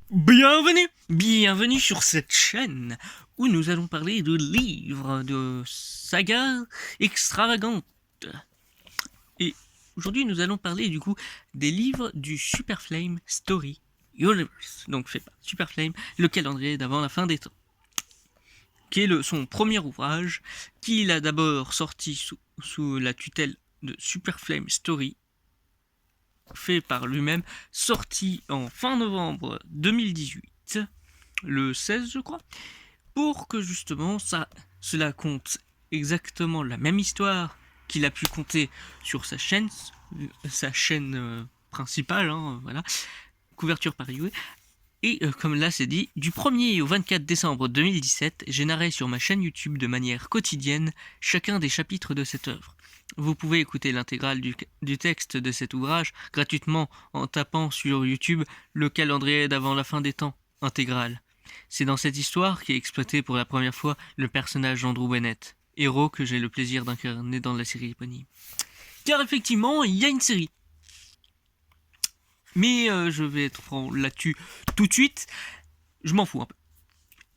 Bienvenue sur cette chaîne où nous allons parler de livres, de sagas extravagantes. Et aujourd'hui nous allons parler du coup des livres du Super Flame Story Universe, donc fait par Super Flame, le calendrier d'avant la fin des temps, qui est son premier ouvrage, qu'il a d'abord sorti sous la tutelle de Super Flame Story, fait par lui-même, sorti en fin novembre 2018, le 16 je crois, pour que justement cela compte exactement la même histoire qu'il a pu compter sur sa chaîne principale, voilà, couverture par Yue. Et comme là c'est dit, du 1er au 24 décembre 2017, j'ai narré sur ma chaîne YouTube de manière quotidienne chacun des chapitres de cette œuvre. Vous pouvez écouter l'intégrale du texte de cet ouvrage gratuitement en tapant sur YouTube le calendrier d'avant la fin des temps intégral. C'est dans cette histoire qu'est exploité pour la première fois le personnage d'Andrew Bennett, héros que j'ai le plaisir d'incarner dans la série éponyme. Car effectivement, il y a une série. Mais je vais être franc là-dessus tout de suite. Je m'en fous un peu.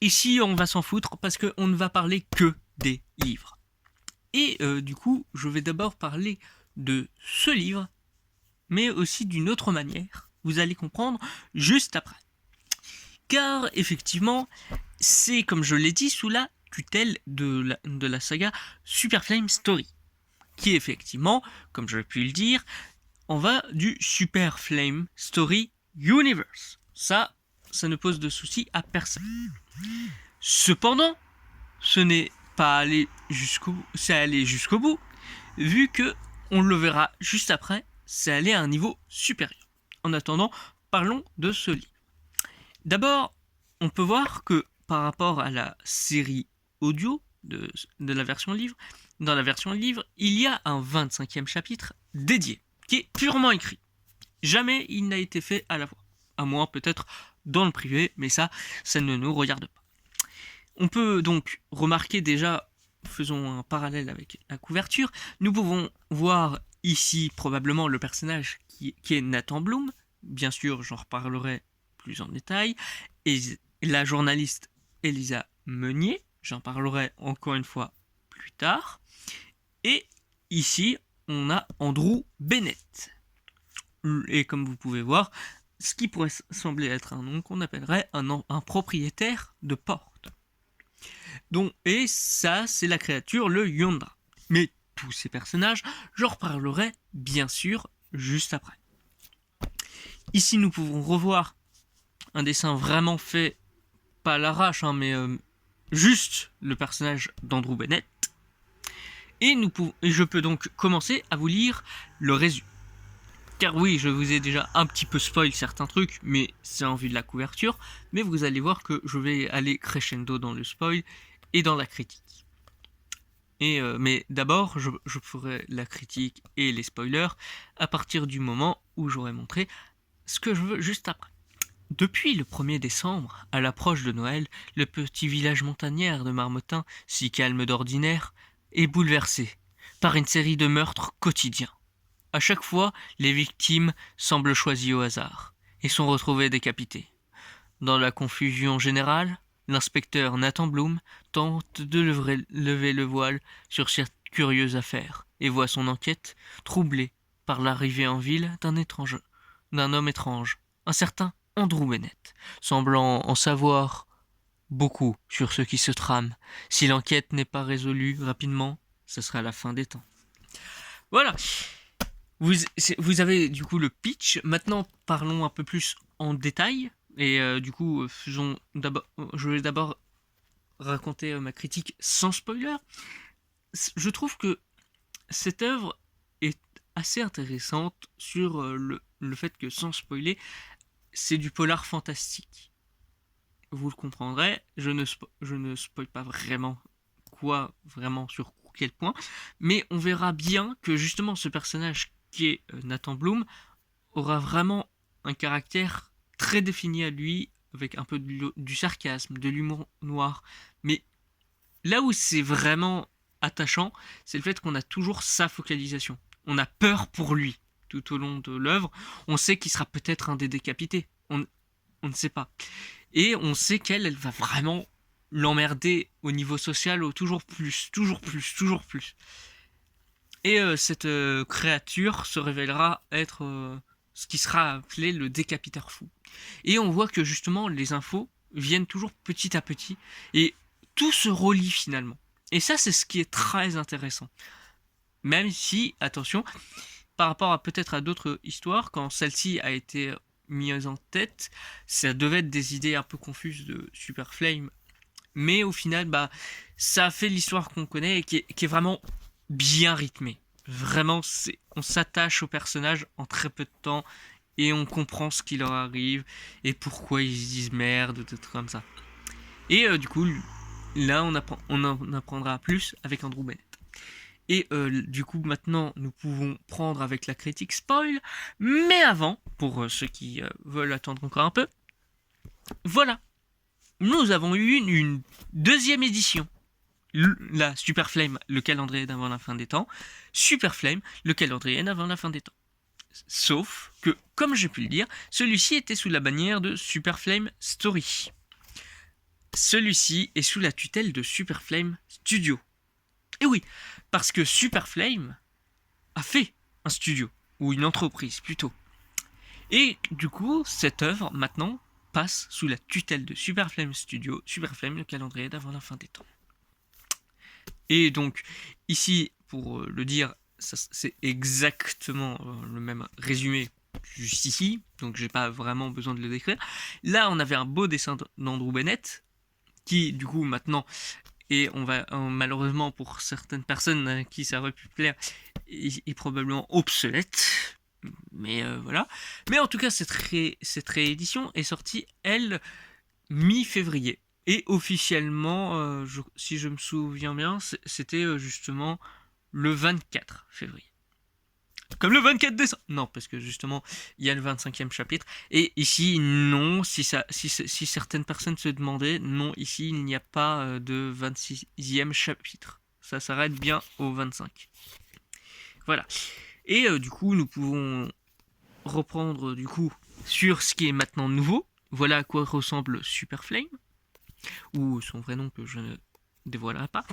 Ici, on va s'en foutre parce qu'on ne va parler que des livres. Et du coup, je vais d'abord parler de ce livre, mais aussi d'une autre manière. Vous allez comprendre juste après. Car effectivement, c'est comme je l'ai dit sous la tutelle de la saga Super Flame Story, qui effectivement, comme je pu le dire, on va du Super Flame Story Universe. Ça ne pose de souci à personne. Cependant, ce n'est pas aller jusqu'au bout, c'est aller jusqu'au bout, vu que, on le verra juste après, c'est aller à un niveau supérieur. En attendant, parlons de ce livre. D'abord, on peut voir que par rapport à la série audio de la version livre, dans la version livre, il y a un 25e chapitre dédié, qui est purement écrit. Jamais il n'a été fait à la voix. À moins peut-être dans le privé, mais ça ne nous regarde pas. On peut donc remarquer déjà, faisons un parallèle avec la couverture, nous pouvons voir ici probablement le personnage qui est Nathan Bloom. Bien sûr, j'en reparlerai plus en détail. Et la journaliste Elisa Meunier, j'en parlerai encore une fois plus tard. Et ici, on a Andrew Bennett. Et comme vous pouvez voir, ce qui pourrait sembler être un nom qu'on appellerait un propriétaire de porte. Donc, et ça, c'est la créature, le Yondra. Mais tous ces personnages, j'en reparlerai bien sûr juste après. Ici, nous pouvons revoir un dessin vraiment fait, pas à l'arrache, mais juste le personnage d'Andrew Bennett. Et je peux donc commencer à vous lire le résumé. Car oui, je vous ai déjà un petit peu spoil certains trucs, mais c'est en vue de la couverture. Mais vous allez voir que je vais aller crescendo dans le spoil et dans la critique. Mais d'abord, je ferai la critique et les spoilers à partir du moment où j'aurai montré ce que je veux juste après. Depuis le 1er décembre, à l'approche de Noël, le petit village montagnard de Marmottin, si calme d'ordinaire, est bouleversé par une série de meurtres quotidiens. À chaque fois, les victimes semblent choisies au hasard et sont retrouvées décapitées. Dans la confusion générale, l'inspecteur Nathan Bloom tente de lever le voile sur cette curieuse affaire et voit son enquête troublée par l'arrivée en ville d'un homme étrange, un certain Andrew Bennett, semblant en savoir beaucoup sur ce qui se trame. Si l'enquête n'est pas résolue rapidement, ce sera la fin des temps. Voilà. Vous avez du coup le pitch. Maintenant, parlons un peu plus en détail. Et du coup, je vais d'abord raconter ma critique sans spoiler. Je trouve que cette œuvre est assez intéressante sur le fait que, sans spoiler, c'est du polar fantastique. Vous le comprendrez, je ne spoil pas vraiment sur quel point, mais on verra bien que justement ce personnage qui est Nathan Bloom aura vraiment un caractère très défini à lui, avec un peu du sarcasme, de l'humour noir. Mais là où c'est vraiment attachant, c'est le fait qu'on a toujours sa focalisation. On a peur pour lui tout au long de l'œuvre. On sait qu'il sera peut-être un des décapités. on ne sait pas. Et on sait elle va vraiment l'emmerder au niveau social, toujours plus, toujours plus, toujours plus. Et cette créature se révélera être ce qui sera appelé le décapiteur fou. Et on voit que justement les infos viennent toujours petit à petit et tout se relie finalement. Et ça, c'est ce qui est très intéressant. Même si, attention, par rapport à peut-être à d'autres histoires, quand celle-ci a été mise en tête, ça devait être des idées un peu confuses de Super Flame. Mais au final, ça a fait l'histoire qu'on connaît et qui est vraiment bien rythmée. Vraiment, on s'attache au personnage en très peu de temps et on comprend ce qui leur arrive et pourquoi ils se disent merde, des trucs comme ça. Et du coup, là, on en apprendra plus avec Andrew Bennett. Et du coup, maintenant, nous pouvons prendre avec la critique spoil. Mais avant, pour ceux qui veulent attendre encore un peu, voilà. Nous avons eu une deuxième édition. La Super Flame, le calendrier d'avant la fin des temps. Super Flame, le calendrier d'avant la fin des temps. Sauf que, comme j'ai pu le dire, celui-ci était sous la bannière de Super Flame Story. Celui-ci est sous la tutelle de Super Flame Studio. Et oui, parce que Super Flame a fait un studio, ou une entreprise plutôt. Et du coup, cette œuvre, maintenant, passe sous la tutelle de Super Flame Studio, Super Flame, le calendrier d'avant la fin des temps. Et donc, ici, pour le dire, c'est exactement le même résumé juste ici, donc j'ai pas vraiment besoin de le décrire. Là, on avait un beau dessin d'Andrew Bennett, qui, du coup, maintenant, et on va malheureusement pour certaines personnes à qui ça aurait pu plaire, est probablement obsolète. Mais voilà. Mais en tout cas, cette réédition est sortie, elle, mi-février. Et officiellement, si je me souviens bien, c'était justement le 24 février. Comme le 24 décembre. Non, parce que justement, il y a le 25e chapitre. Et ici, non, si certaines personnes se demandaient, non, ici, il n'y a pas de 26e chapitre. Ça s'arrête bien au 25. Voilà. Et du coup, nous pouvons reprendre du coup sur ce qui est maintenant nouveau. Voilà à quoi ressemble Super Flame, ou son vrai nom que je ne dévoilerai pas.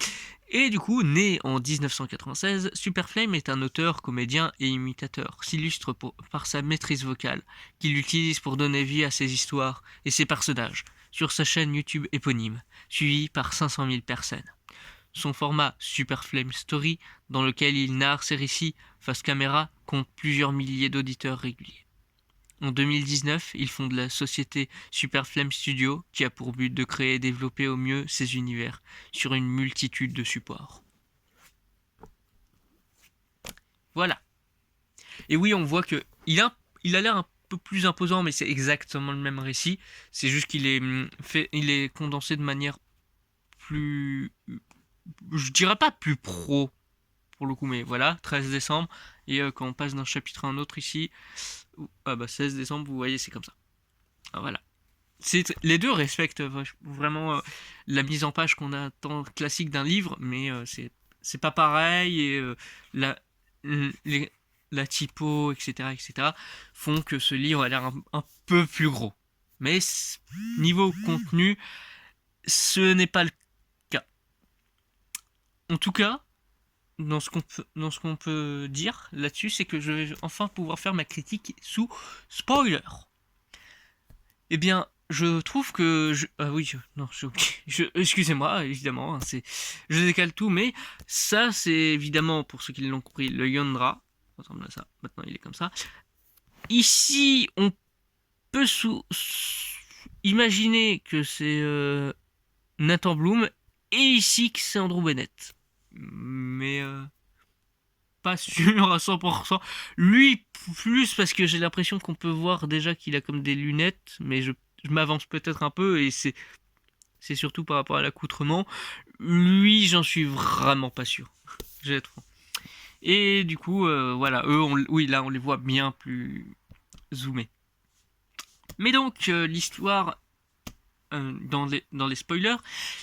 Et du coup, né en 1996, Super Flame est un auteur, comédien et imitateur, s'illustre par sa maîtrise vocale, qu'il utilise pour donner vie à ses histoires et ses personnages, sur sa chaîne YouTube éponyme, suivie par 500 000 personnes. Son format Super Flame Story, dans lequel il narre ses récits face caméra, compte plusieurs milliers d'auditeurs réguliers. En 2019, il fonde la société Super Flame Studio, qui a pour but de créer et développer au mieux ses univers sur une multitude de supports. Voilà. Et oui, on voit que il a l'air un peu plus imposant, mais c'est exactement le même récit. C'est juste qu'il est condensé de manière plus, je dirais pas plus pro pour le coup, mais voilà, 13 décembre. Et quand on passe d'un chapitre à un autre ici, 16 décembre, vous voyez, c'est comme ça. Voilà. Les deux respectent vraiment la mise en page qu'on attend classique d'un livre, mais c'est pas pareil, et la typo, etc., font que ce livre a l'air un peu plus gros. Mais niveau contenu, ce n'est pas le cas. En tout cas, dans ce qu'on peut dire là-dessus, c'est que je vais enfin pouvoir faire ma critique sous spoiler. Eh bien, je trouve que... excusez-moi, évidemment, hein, je décale tout, mais ça, c'est évidemment, pour ceux qui l'ont compris, le Yondra. Ça ressemble à ça, maintenant il est comme ça. Ici, on peut imaginer que c'est Nathan Bloom, et ici que c'est Andrew Bennett. Mais pas sûr à 100%. Lui, plus parce que j'ai l'impression qu'on peut voir déjà qu'il a comme des lunettes, mais je m'avance peut-être un peu, et c'est surtout par rapport à l'accoutrement. Lui, j'en suis vraiment pas sûr. Je vais être franc. Et du coup, voilà, eux, là, on les voit bien plus zoomés. Mais donc, l'histoire, dans les spoilers,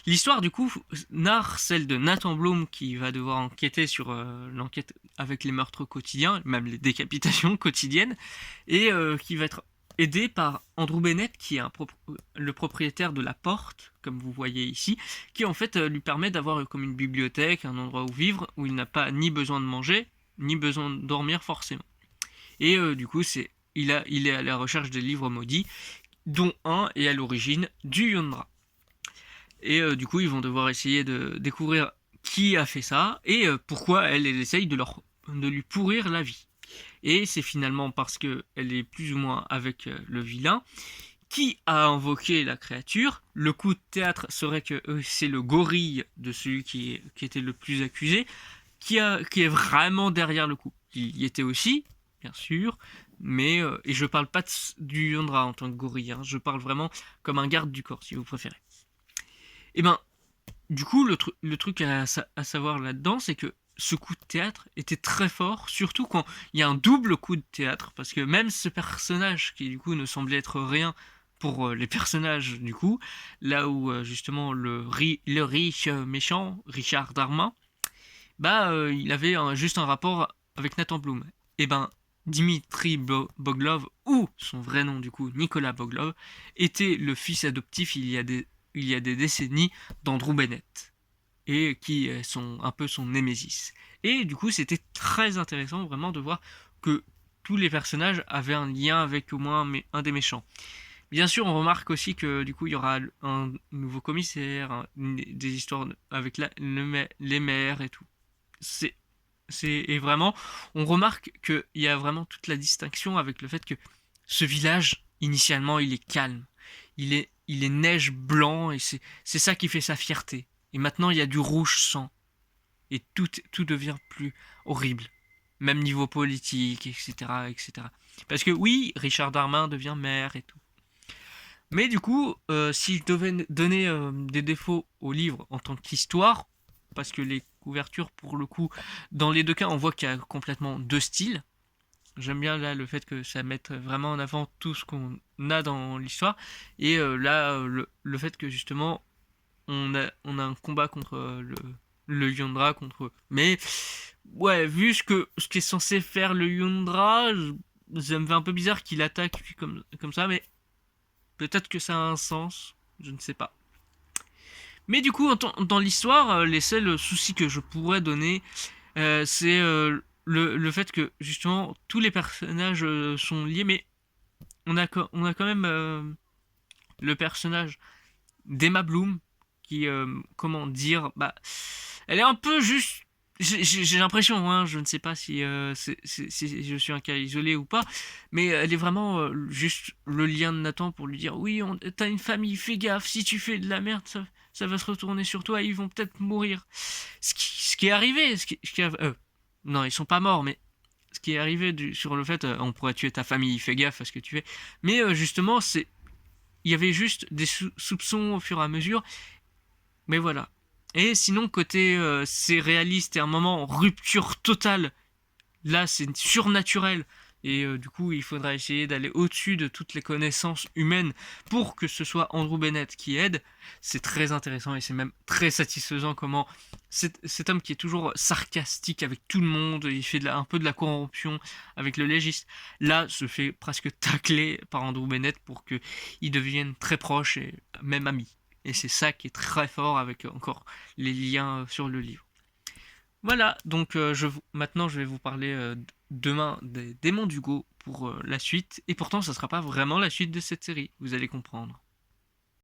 l'histoire, du coup, narre celle de Nathan Bloom qui va devoir enquêter sur l'enquête avec les meurtres quotidiens, même les décapitations quotidiennes, et qui va être aidé par Andrew Bennett, qui est le propriétaire de la porte, comme vous voyez ici, qui en fait lui permet d'avoir comme une bibliothèque, un endroit où vivre, où il n'a pas ni besoin de manger, ni besoin de dormir forcément. Et du coup, il est à la recherche des livres maudits, dont un est à l'origine du Yondra. Et du coup, ils vont devoir essayer de découvrir qui a fait ça, et pourquoi elle essaye de lui pourrir la vie. Et c'est finalement parce qu'elle est plus ou moins avec le vilain qui a invoqué la créature. Le coup de théâtre serait que c'est le gorille de celui qui était le plus accusé, qui est vraiment derrière le coup. Il y était aussi, bien sûr, mais et je parle pas du Yondra en tant que gorille, hein, je parle vraiment comme un garde du corps, si vous préférez. Et ben, du coup, le truc à savoir là-dedans, c'est que ce coup de théâtre était très fort, surtout quand il y a un double coup de théâtre, parce que même ce personnage qui du coup ne semblait être rien pour les personnages du coup, là où justement le riche méchant, Richard Darmin, il avait juste un rapport avec Nathan Bloom. Et ben, Dimitri Boglov, ou son vrai nom du coup, Nicolas Boglov, était le fils adoptif il y a des décennies d'Andrew Bennett, et qui sont un peu son némésis. Et du coup, c'était très intéressant vraiment de voir que tous les personnages avaient un lien avec au moins un des méchants. Bien sûr, on remarque aussi que du coup, il y aura un nouveau commissaire, des histoires avec les maires et tout. Et vraiment, on remarque qu'il y a vraiment toute la distinction avec le fait que ce village, initialement, il est calme. Il est neige blanc et c'est ça qui fait sa fierté. Et maintenant, il y a du rouge sang. Et tout devient plus horrible. Même niveau politique, etc., etc. Parce que oui, Richard Darmin devient maire et tout. Mais du coup, si je devais donner des défauts au livre en tant qu'histoire, parce que les couvertures, pour le coup, dans les deux cas, on voit qu'il y a complètement deux styles. J'aime bien là le fait que ça mette vraiment en avant tout ce qu'on a dans l'histoire. Et là, le fait que justement, on a un combat contre le Yondra, contre eux. Mais, ouais, vu ce qu'est censé faire le Yondra, ça me fait un peu bizarre qu'il attaque comme ça, mais peut-être que ça a un sens, je ne sais pas. Mais du coup, dans l'histoire, les seuls soucis que je pourrais donner, c'est le fait que justement tous les personnages sont liés, mais on a quand même le personnage d'Emma Bloom qui, comment dire, elle est un peu juste. J'ai l'impression, hein, je ne sais pas si je suis un cas isolé ou pas, mais elle est vraiment juste le lien de Nathan pour lui dire oui, t'as une famille, fais gaffe, si tu fais de la merde, ça va se retourner sur toi, ils vont peut-être mourir. Ce qui est arrivé, non, ils sont pas morts, mais ce qui est arrivé sur le fait, on pourrait tuer ta famille, fais gaffe à ce que tu fais. Mais justement, il y avait juste des soupçons au fur et à mesure, mais voilà. Et sinon, côté c'est réaliste et à un moment rupture totale, là c'est surnaturel. Et du coup, il faudra essayer d'aller au-dessus de toutes les connaissances humaines pour que ce soit Andrew Bennett qui aide. C'est très intéressant et c'est même très satisfaisant comment cet homme qui est toujours sarcastique avec tout le monde, il fait un peu de la corruption avec le légiste, là se fait presque tacler par Andrew Bennett pour qu'ils deviennent très proches et même amis. Et c'est ça qui est très fort avec encore les liens sur le livre. Voilà, donc maintenant je vais vous parler demain des démons d'Hugo pour la suite. Et pourtant, ça ne sera pas vraiment la suite de cette série, vous allez comprendre.